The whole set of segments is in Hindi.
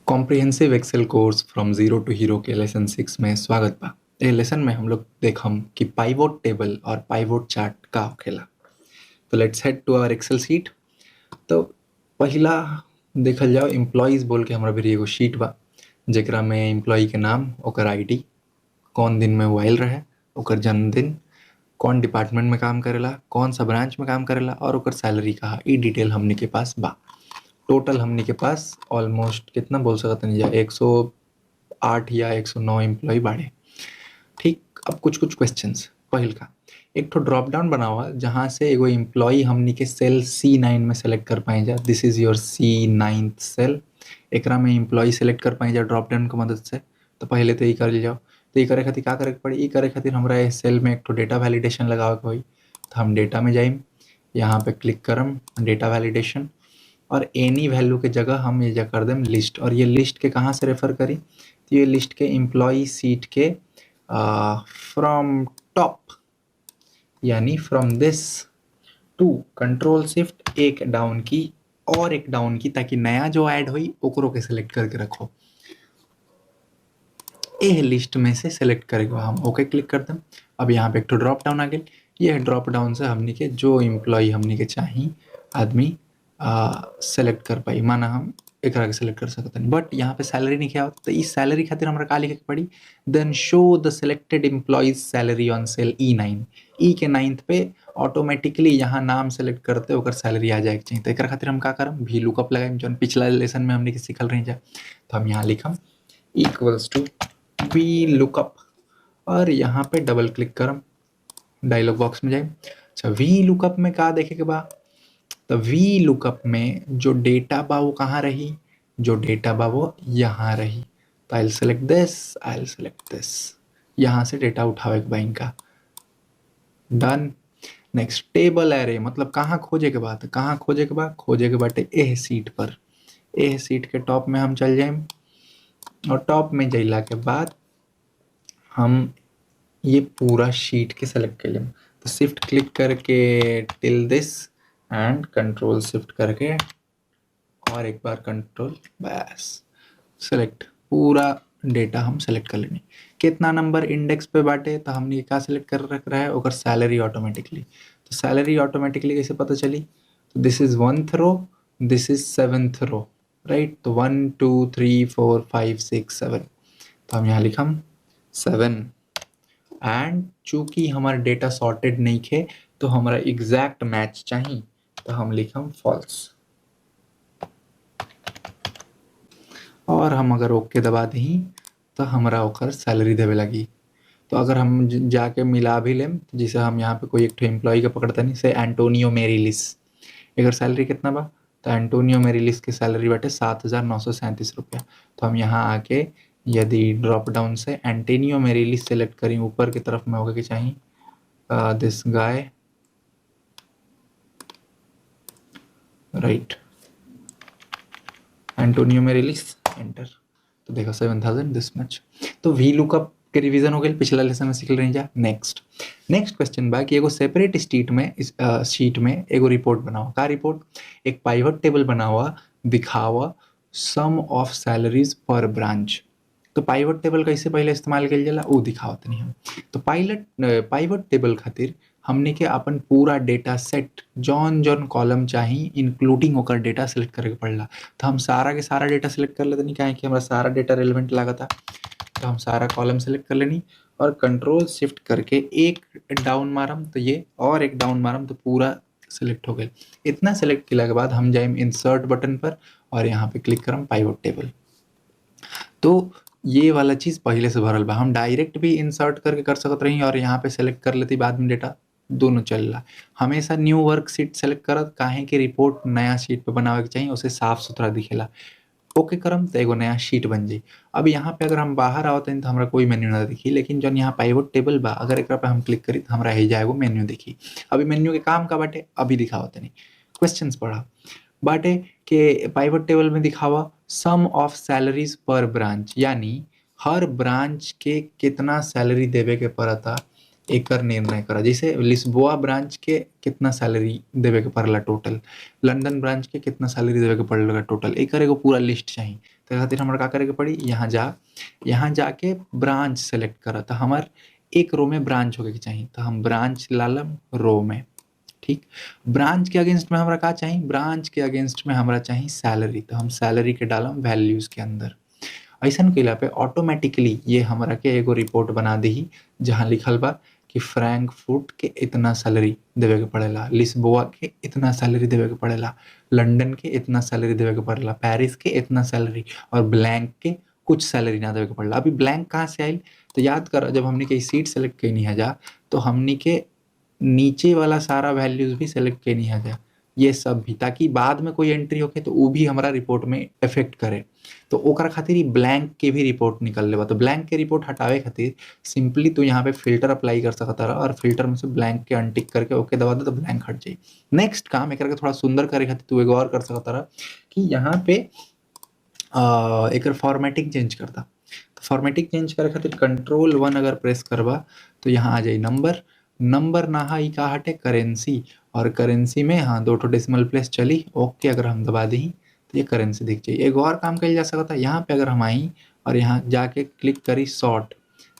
Comprehensive Excel course from zero to hero के लेसन 6 में स्वागत बा। ए लेसन में हम लोग देखम कि पाइवोट टेबल और पाइवोट चार्ट का होखेला। तो let's head to our Excel sheet. तो पहिला देखल जाओ एम्प्लॉइज बोल के हमरा भी एगो शीट बा जेकरा में एम्प्लॉय के नाम, ओकर आईडी, कौन दिन में वो आयल रहे, ओकर जन्मदिन, कौन डिपार्टमेंट में काम करेला, कौन सा ब्रांच में काम करेला और ओकर सैलरी का ई डिटेल हमनी के पास बा। टोटल हमनी के पास ऑलमोस्ट कितना बोल सकत नहीं जा 108 या 109 एम्प्लॉय बाड़े। ठीक, अब कुछ कुछ क्वेश्चंस। पहिल का एक तो ड्रॉप डाउन बना हुआ जहाँ से एगो एम्प्लॉय हमनी के सेल C9 में सेलेक्ट कर पाए जा। This is your C9 cell. एकरा में एम्प्लॉय सेलेक्ट कर पाए जा ड्रॉप डाउन की मदद से। तो पहले तो ये कर ले जाओ। तो ये करे खातिर का करे के पड़ी? ये करे खातिर हमरा इस सेल में एक तो डेटा वैलिडेशन लगावे के होई। तो हम डेटा में जाइम, यहाँ पे क्लिक करम डेटा वैलिडेशन और एनी वैल्यू के जगह हम ये कर देम लिस्ट। और ये लिस्ट के कहाँ से रेफर करी? तो ये लिस्ट के एम्प्लॉय सीट के फ्रॉम टॉप यानी from this to control shift एक डाउन की और एक डाउन की, ताकि नया जो ऐड हुई ओकरो के सिलेक्ट करके रखो। ए लिस्ट में से सिलेक्ट करेगा हम ओके क्लिक कर दें। अब यहाँ पे एक तो ड्रॉप डाउन आ गई। ये ड्रॉप डाउन से हमनी के जो एम्प्लॉय हमनी के चाहिए आदमी सेलेक्ट कर पाई। माना हम एक के सेलेक्ट कर सकते हैं, बट यहाँ पे सैलरी नहीं क्या होता। तो इस सैलरी खातिर हमरा का लिखे के पड़ी? Then show the selected employees salary on cell E9। E के 9th पे ऑटोमेटिकली यहाँ नाम सेलेक्ट करते ओकर सैलरी आ जाए चाहिए। तो एक खातिर हम का करम? वी लुकअप लगाएम, जो पिछला लेसन में हमने सीखल रही जा। तो हम यहाँ लिखम इक्वल्स टू वी लुकअप और यहाँ पे डबल क्लिक करम, डायलॉग बॉक्स में जाए। अच्छा, वी लुकअप में का देखे के बा? तो वी लुकअप में जो डेटा बा वो कहाँ रही? जो डेटा बा वो यहाँ रही। तो I select this, I select this. यहाँ से डेटा उठावे के बा इनका। डन। नेक्स्ट टेबल एरे, मतलब कहाँ खोजे के बाद? कहाँ खोजे के बाद? खोजे के बाटे एह सीट पर। एह सीट के टॉप में हम चल जाए और टॉप में जैला के बाद हम ये पूरा शीट के सेलेक्ट कर लें। तो शिफ्ट क्लिक करके till this and control shift करके और एक बार कंट्रोल, बस सेलेक्ट पूरा डेटा हम सेलेक्ट कर लेनी। कितना नंबर इंडेक्स पे बाटे? तो हमने क्या सेलेक्ट कर रख रहा है? ओकर सैलरी ऑटोमेटिकली। तो सैलरी ऑटोमेटिकली कैसे पता चली? तो this is 1th row, this is 7th row, right. तो 1 2 3 4 5 6 7। तो हम यहाँ लिखम 7 एंड चूंकि हमारा डेटा सॉर्टेड नहीं थे तो हमारा एग्जैक्ट मैच चाहिए। तो हम लिखम फॉल्स और हम अगर ओके दबा दी तो हमारा ओकर सैलरी देवे लगी। तो अगर हम जाके मिला भी लें, जैसे हम यहाँ पे कोई एक एम्प्लॉय के पकड़ता नहीं से एंटोनियो मेरिलिस, अगर सैलरी कितना बा? तो एंटोनियो मेरिलिस की सैलरी बाटे 7,937 रुपया। तो हम यहाँ आके यदि ड्रॉप डाउन से एंटोनियो मेरिलिस सेलेक्ट करें, ऊपर की तरफ में होगा कि चाहिए this guy, right, Antonio Merillis, enter. तो देखो 7,000 दिस मच। तो वी लुकअप के रिवीजन हो गए, पिछला लेसन में सीख रही जा। नेक्स्ट क्वेश्चन बा कि एगो सेपरेट शीट में शीट में एगो रिपोर्ट बनाओ। का रिपोर्ट? एक पाइवट टेबल बना हुआ दिखावा सम ऑफ सैलरीज पर ब्रांच। तो पाइवट टेबल कैसे पहले इस्तेमाल कल जाला वो दिखावत नहीं हम। तो पाइवट टेबल खातिर हमने के अपन पूरा डेटा सेट जौन जौन कॉलम चाहिए इंक्लूडिंग ओकर डेटा सेलेक्ट करे के पड़ला। तो हम सारा के सारा डेटा सेलेक्ट कर लेते नहीं, क्या है कि हमारा सारा डेटा रेलिवेंट लागता। तो हम सारा कॉलम सेलेक्ट कर लेनी और कंट्रोल शिफ्ट करके एक डाउन मारम तो ये और एक डाउन मारम तो पूरा सेलेक्ट हो गया। इतना सेलेक्ट किया के बाद हम जाए इंसर्ट बटन पर और यहाँ पे क्लिक करम पाइवट टेबल। तो ये वाला चीज़ पहले से भरल बा, हम डायरेक्ट भी इंसर्ट करके कर सकत रही और यहाँ पे सेलेक्ट कर लेती बाद में डेटा, दोनों चल रहा। हमेशा न्यू वर्क शीट सेलेक्ट करत काहे कि रिपोर्ट नया शीट पे बनावे के चाहिए, उसे साफ सुथरा दिखेला। ओके करम तो एगो नया शीट बन जाई। अब यहाँ पे अगर हम बाहर आवत हैं तो हमारा कोई मेन्यू ना दिखी, लेकिन जब यहाँ पाइवट टेबल बा अगर एक पे हम क्लिक करी तो हमारा ही जाएगो मेन्यू दिखी। अभी मेन्यू के काम का बाटे अभी दिखावत नहीं। क्वेश्चंस पढ़ा बाटे के पाइवट टेबल में दिखावा सम ऑफ सैलरीज पर ब्रांच, यानी हर ब्रांच के कितना सैलरी देवे के पड़ता एकर निर्णय करा। जैसे लिस्बोआ ब्रांच के कितना सैलरी देवे के पड़ला टोटल, लंदन ब्रांच के कितना सैलरी देवे के पड़ेगा टोटल, एकर एगो पूरा लिस्ट चाहिए। तो खातिर हमरा का करे के पड़ी, यहाँ जाके ब्रांच सेलेक्ट करा, तो हमार एक रो में ब्रांच होके के चाहिए, तो हम ब्रांच लालम रो में। ठीक, ब्रांच के अगेंस्ट में हमरा का चाहिए, ब्रांच के अगेंस्ट में हमरा चाहिए सैलरी, तो हम सैलरी के डालम वैल्यूज के अंदर। ऐसा कैला पे ऑटोमेटिकली ये हमरा के एगो रिपोर्ट बना दी जहाँ लिखल बा कि फ्रैंकफर्ट के इतना सैलरी देवे के पड़ेला, लिस्बोआ के इतना सैलरी देवे के पड़ेला, लंदन के इतना सैलरी देवे के पड़ेला, पेरिस के इतना सैलरी, और ब्लैंक के कुछ सैलरी ना देवे के पड़ेला। अभी ब्लैंक कहाँ से आयल, तो याद कर जब हमने के सीट सेलेक्ट कैनी है जा, तो हमने के नीचे वाला सारा वैल्यूज भी सेलेक्ट कैनी है जा, ये सब भी, ताकि बाद में कोई एंट्री होके तो वो भी हमारा रिपोर्ट में इफेक्ट करे। तो ओकरा खातिर ही ब्लैंक के भी रिपोर्ट निकल लेबा। तो ब्लैंक के रिपोर्ट हटावे खातिर सिंपली तू यहाँ पे फिल्टर अप्लाई कर सकता रहा, और फिल्टर में से ब्लैंक के अनटिक करके ओके दबा दे तो ब्लैंक हट जाए। नेक्स्ट काम एक थोड़ा सुंदर करे खातिर तू एगो और कर सकता रहा कि यहाँ पे एक फॉर्मेटिंग चेंज करता। तो फॉर्मेटिंग चेंज करे खातिर Ctrl+1 अगर प्रेस करबा तो यहाँ आ जाए नंबर ना हा, का हटे करेंसी, और करेंसी में हाँ 2 डेसिमल प्लेस चली, ओके अगर हम दबा दी तो ये करेंसी दिख जाए। एक और काम कल जा सकता है, यहाँ पे अगर हम आई और यहाँ जाके क्लिक करी सॉर्ट,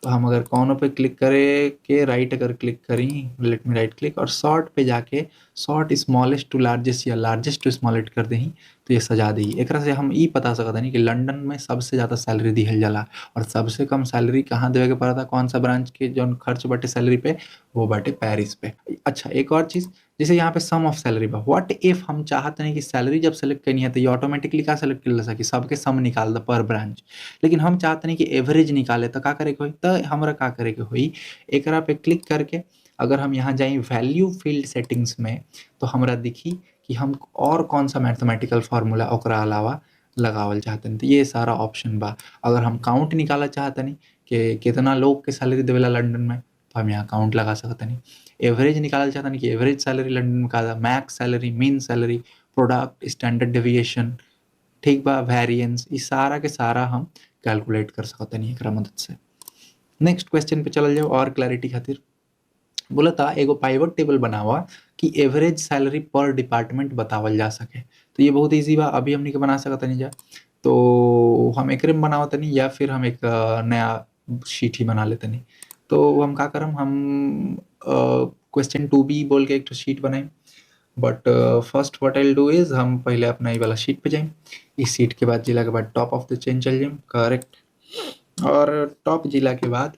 तो हम अगर कौनों पे क्लिक करे के राइट अगर क्लिक करी, लेट मी राइट क्लिक, और सॉर्ट पे जाके सॉर्ट स्मॉलेस्ट टू लार्जेस्ट या लार्जेस्ट टू स्मॉलेस्ट कर दही, तो ये सजा दी। एक से हम ई पता सकता नहीं कि लंदन में सबसे ज़्यादा सैलरी दिहल जाला और सबसे कम सैलरी कहाँ देवे के पड़ा था, कौन सा ब्रांच के जो खर्च बाटे सैलरी पे, वो बाटे पेरिस पे। अच्छा एक और चीज़, जैसे यहाँ पे सम ऑफ सैलरी बा, व्हाट इफ हम चाहते नहीं कि सैलरी जब सेलेक्ट करनी है तो ये ऑटोमेटिकली का सेलेक्ट कर सकी सबके सम निकाल द पर ब्रांच, लेकिन हम चाहते नहीं कि एवरेज निकाले, तो का करे के होई, तो हमरा का करे के होई, एकरा पे क्लिक करके अगर हम यहाँ जाए वैल्यू फील्ड सेटिंग्स में, तो हमरा दिखी कि हम और कौन सा मैथमेटिकल फार्मूला ओकरा अलावा लगावल चाहतनी, तो ये सारा ऑप्शन बा। अगर हम काउंट निकाला चाहतनी कि कितना लोग के सैलरी देवेला लंदन में, तो हम यहाँ काउंट लगा सकतनी। एवरेज निकालना चाहतनी कि एवरेज सैलरी लंदन में का, max salary, mean salary, product, standard deviation, ठीक बा, वेरिएंस, ये सारा के सारा हम कैलकुलेट कर सकतनी एकरा मदद से। नेक्स्ट क्वेश्चन पे चल जाओ और क्लैरिटी खातिर। बोला था एगो पाइवट टेबल बनावा कि एवरेज सैलरी पर डिपार्टमेंट बतावल जा सके। तो ये बहुत इजी बा, अभी हमनी के बना सकत नहीं जा, तो हम एकरे में बनावत नहीं, या फिर हम एक नया शीट ही बना लेते नहीं। तो हम का करम, हम क्वेश्चन 2B बोल के एक शीट बनाए, but first what I will do is हम पहले अपना ये वाला शीट पे जाए, इस शीट के बाद जिला के बाद टॉप ऑफ द चेन चल जाए, करेक्ट, और टॉप जिला के बाद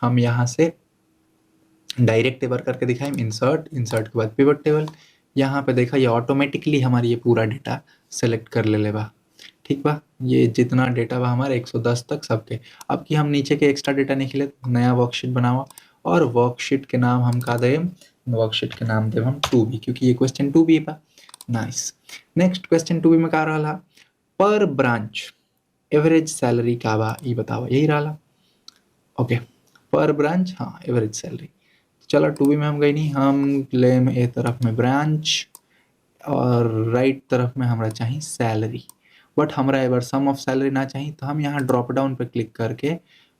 हम यहाँ से डायरेक्ट टेबल करके दिखाएं, इंसर्ट के बाद पिवट टेबल, यहाँ पे देखा ये ऑटोमेटिकली हमारी ये पूरा डेटा सेलेक्ट कर ले बा, ठीक बा, ये जितना डेटा बा हमारे 110 तक सबके। अब कि हम नीचे के एक्स्ट्रा डेटा निकले, नया वर्कशीट बनावा, और वर्कशीट के नाम हम का देम, वर्कशीट के नाम देव हम 2B, क्योंकि ये क्वेश्चन 2B बा। नाइस, नेक्स्ट क्वेश्चन 2B में का रहा, पर ब्रांच एवरेज सैलरी का बा ये बतावा, यही रहा। ओके, पर ब्रांच हाँ एवरेज सैलरी। चलो 2B में हम गई नहीं, हम लेम ए तरफ में ब्रांच और राइट तरफ में हमरा चाहिए सैलरी, बट हमरा एक बार सम ऑफ सैलरी ना चाहिए, तो हम यहाँ ड्रॉप डाउन पे क्लिक करके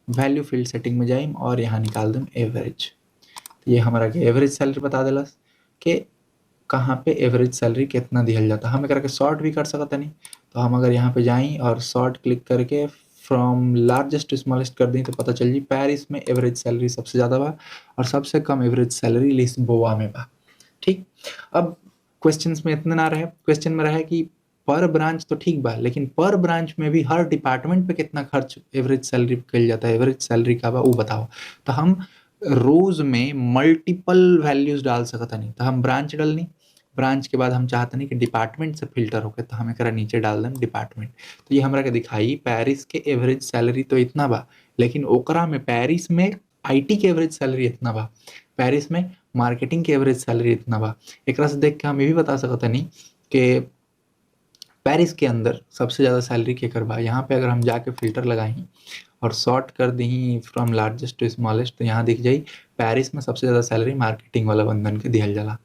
वैल्यू फील्ड सेटिंग में जाइम और यहाँ निकाल दें एवरेज। तो ये हमारा के एवरेज सैलरी बता दिलस कि कहाँ पे एवरेज सैलरी कितना दिहल जाता। हम एक शॉर्ट भी कर सकते नहीं, तो हम अगर यहाँ पे जाएं और शॉर्ट क्लिक करके फ्रॉम लार्जेस्ट टू स्मॉलेस्ट कर दें, तो पता चल जी पेरिस में एवरेज सैलरी सबसे ज़्यादा बा और सबसे कम एवरेज सैलरी लिस्बोआ में बा। ठीक, अब क्वेश्चंस में इतना ना रहे, क्वेश्चन में रहे कि पर ब्रांच तो ठीक बा, लेकिन पर ब्रांच में भी हर डिपार्टमेंट पे कितना खर्च एवरेज सैलरी कल जाता है, एवरेज सैलरी का बा वो बताओ। तो हम रोज में मल्टीपल वैल्यूज डाल सकता नहीं, तो हम ब्रांच डालनी, ब्रांच के बाद हम चाहते नहीं कि डिपार्टमेंट से फिल्टर होके, तो हम एक नीचे डाल दें डिपार्टमेंट। तो ये हमरा के दिखाई पेरिस के एवरेज सैलरी तो इतना बा, लेकिन ओकरा में पेरिस में IT के एवरेज सैलरी इतना बा, पेरिस में मार्केटिंग के एवरेज सैलरी इतना बा। एक से देख के हम ये भी बता सकते नहीं कि पेरिस के अंदर सबसे ज़्यादा सैलरी के करवा। यहाँ पे अगर हम जाके फिल्टर लगाई और सॉर्ट कर दी फ्रॉम लार्जेस्ट टू स्मॉलेस्ट, तो यहाँ दिख जाई पेरिस में सबसे ज़्यादा सैलरी मार्केटिंग वाला बंदन के दिहल जाला,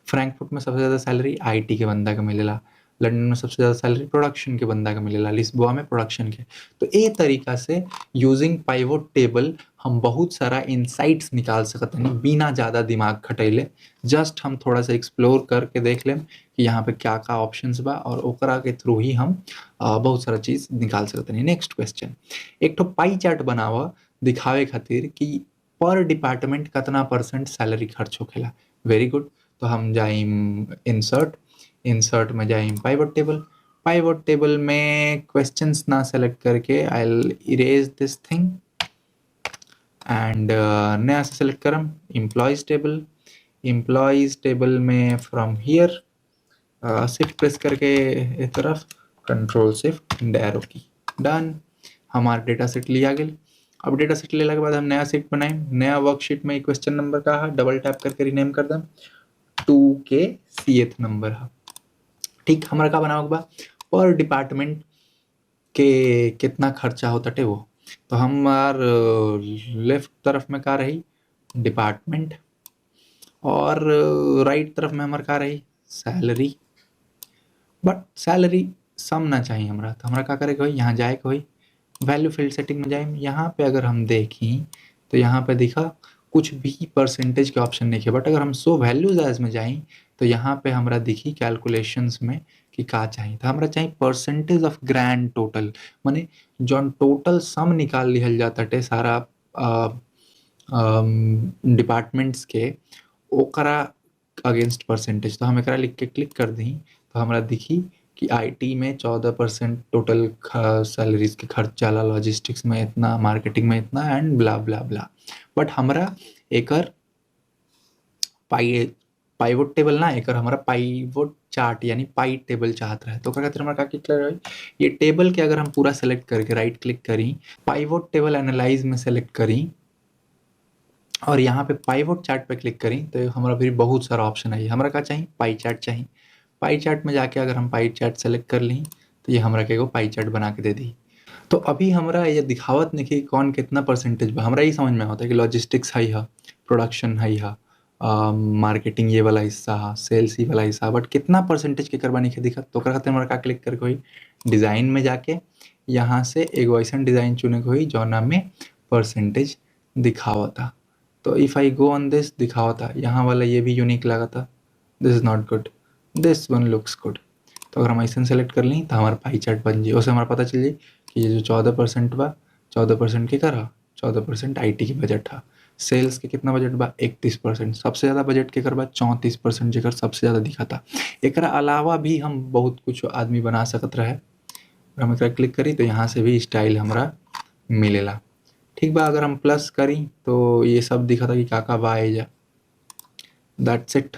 फ्रैंकफर्ट में सबसे ज़्यादा सैलरी IT के बंदा के मिलेला, लंदन में सबसे ज़्यादा सैलरी प्रोडक्शन के बंदा के मिलेला, लिस्बोआ में प्रोडक्शन के। तो ए तरीका से यूजिंग पाइवोट टेबल हम बहुत सारा इंसाइट्स निकाल सकत हनी बिना ज़्यादा दिमाग खटैले। जस्ट हम थोड़ा सा एक्सप्लोर करके देख लें कि यहाँ पे क्या का ऑप्शंस बा और ओकरा के थ्रू ही हम बहुत सारा चीज़ निकाल सकत हनी। नेक्स्ट क्वेश्चन, एक तो पाई चार्ट बनावा दिखावे खातिर कि पर डिपार्टमेंट कितना परसेंट सैलरी खर्च होखेला। Very good. तो हम जाइम इंसर्ट, इंसर्ट में जाइम पाइवट टेबल, पाइवट टेबल में क्वेश्चंस ना सेलेक्ट करके I will erase this thing and नया से सेलेक्ट करम एम्प्लॉयज टेबल। एम्प्लॉयज टेबल में फ्रॉम हियर शिफ्ट प्रेस करके इस तरफ कंट्रोल शिफ्ट एरो की, डन। हमारा डेटा सेट लिया गया। अब डेटा सेट लेला के बाद हम नया सेट बनाएं, नया वर्कशीट में क्वेश्चन नंबर का है, डबल टैप करके रीनेम कर दें 2 के सीएथ नंबर है। ठीक, हमारा का बनाओ बा पर डिपार्टमेंट के कितना खर्चा होता टे वो। तो हमार लेफ्ट तरफ में का रही डिपार्टमेंट और राइट तरफ में हमार का रही सैलरी। बट सैलरी सम ना चाहिए हमरा, तो हमरा का करे के होई, यहाँ जाए के होई वैल्यू फील्ड सेटिंग में जाए। यहाँ पे अगर हम देखें तो यहाँ पे दिखा कुछ भी परसेंटेज के ऑप्शन नहीं है। बट अगर हम सो वैल्यूज एज में जाए तो यहाँ पे हमरा दिखी कैलकुलेशंस में कि का चाहिए। तो हमरा चाहिए परसेंटेज ऑफ ग्रैंड टोटल, माने जौन टोटल सम निकाल लिहल जाता टे सारा डिपार्टमेंट्स के ओकरा अगेंस्ट परसेंटेज। तो हम एकरा लिख के क्लिक कर दी तो हमरा दिखी कि आईटी में 14% टोटल सैलरीज के खर्च जाला, लॉजिस्टिक्स में इतना, मार्केटिंग में इतना and blah blah blah. But हमरा एकर पाइवोट टेबल ना, एकर हमारा पाइवोट चार्ट यानी पाई टेबल चाहत रहे। तो खातिर हमारा का क्लिक रही ये टेबल के अगर हम पूरा सेलेक्ट करके राइट क्लिक करी, पाइवोट टेबल एनालाइज में सेलेक्ट करी और यहाँ पे पाइवोट चार्ट पे क्लिक करी तो हमारा फिर बहुत सारा ऑप्शन है। हमारा का चाहिए पाई चार्ट चाहिए। पाई चार्ट में जाके अगर हम पाई चार्ट सेलेक्ट कर ली तो ये हमरा के एगो पाई चार्ट बना के दे दी। तो अभी हमरा ये दिखावत नहीं कि कौन कितना परसेंटेज बा, हमरा ये समझ में आता है कि लॉजिस्टिक्स है, प्रोडक्शन है, मार्केटिंग ये वाला हिस्सा है, सेल्स ये वाला हिस्सा, बट कितना परसेंटेज के करवा नहीं दिखा। तो खातिर हमारा का क्लिक करके हुई डिज़ाइन में जाके यहाँ से एगो ऐसा डिज़ाइन चुने के हुई जौना में परसेंटेज दिखावता। तो if I go on this दिखावता यहाँ वाला ये भी यूनिक लगा था, this is not good, this one looks good. तो अगर हम ऐसा सेलेक्ट कर ली तो हमारा पाई चार्ट बन जाए। उससे हमारा पता चल जाए कि ये जो 14% बा 14% के करा 14% आईटी के बजट है। सेल्स के कितना बजट बा 31%। सबसे ज़्यादा बजट के कर बा 34% जेकर सबसे ज़्यादा दिखा था। एक अलावा भी हम बहुत कुछ आदमी बना सकत रहे। हम एक क्लिक करी तो यहाँ से भी स्टाइल हमारा मिलेला। ठीक बा, अगर हम प्लस करी तो ये सब दिखा था कि का बा एजा। That's it.